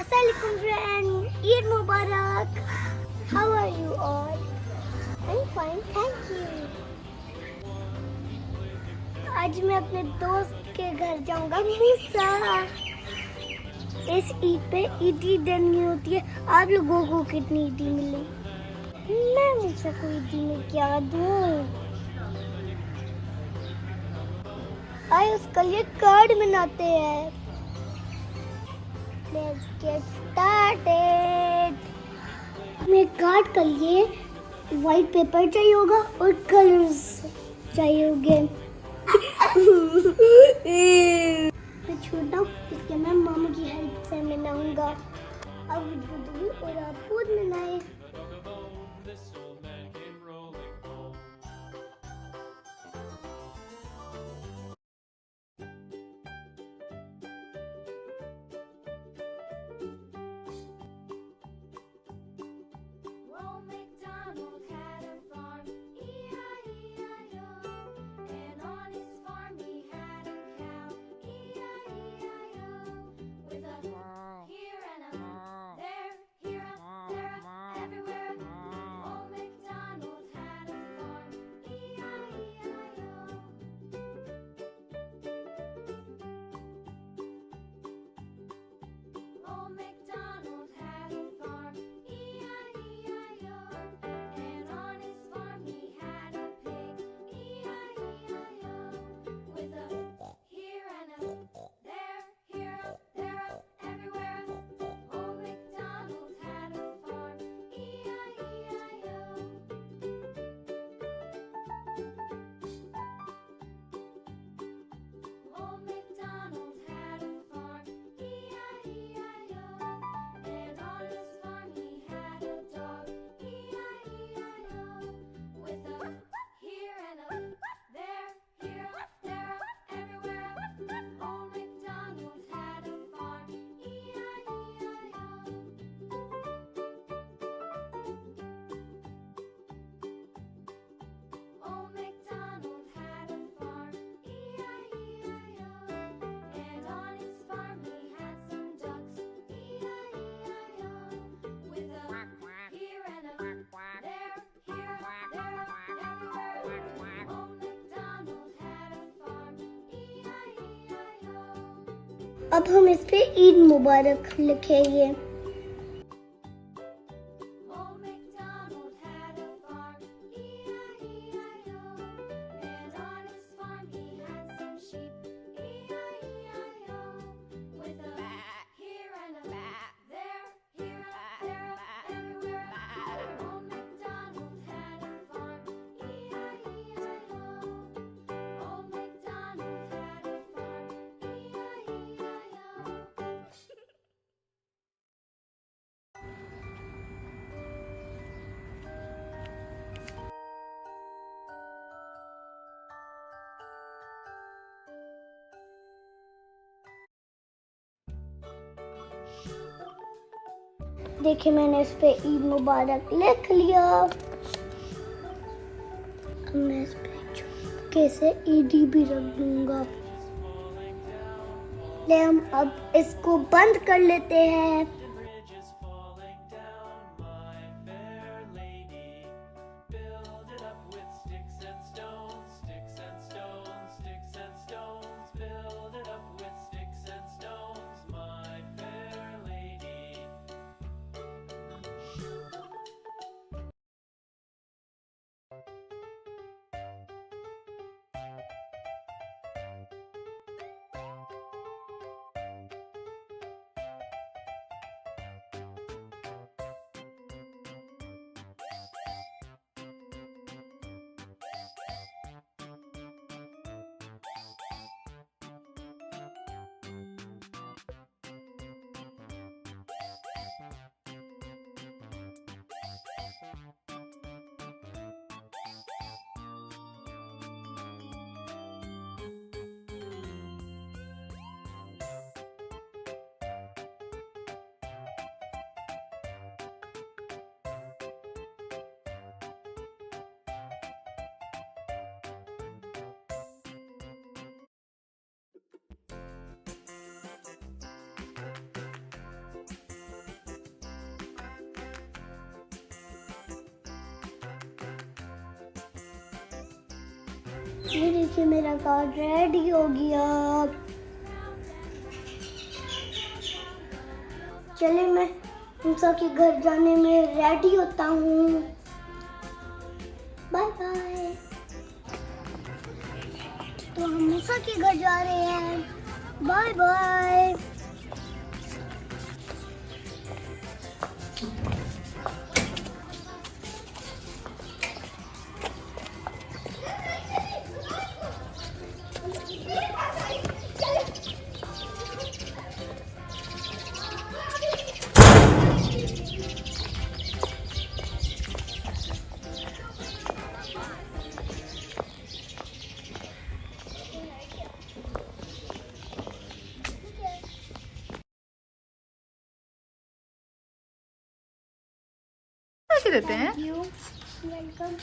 Assalamualaikum friend, Eid Mubarak. How are you all? I'm fine, thank you. आज मैं अपने दोस्त के घर जाऊंगा मूसा। इस ईद पे ईदी देनी होती है। आप लोगों को कितनी ईदी मिली? मैं मूसा को ईदी में क्या दूं? आए उसका लिए कार्ड बनाते हैं। Let's get started. हमें कार्ड के लिए व्हाइट पेपर चाहिए होगा और कलर्स चाहिए होंगे। मैं छोटा हूँ इसलिए मैं मामा की हेल्प से बनाऊंगा। अब वीडियो दूंगी और आप खुद बनाए। अब हम इस पे ईद मुबारक लिखेंगे। देखिए मैंने इस पे ईद मुबारक लिख लिया। अब मैं इस पे चुपके से ईदी भी रख दूंगा। ले हम अब इसको बंद कर लेते हैं। ये देखिए मेरा कार्ड रेडी हो गया। चलिए मैं हमसा के घर जाने में रेडी होता हूँ। Bye bye. तो हम हमसा के घर जा रहे हैं। Bye bye. देते हैं। Thank you. Welcome.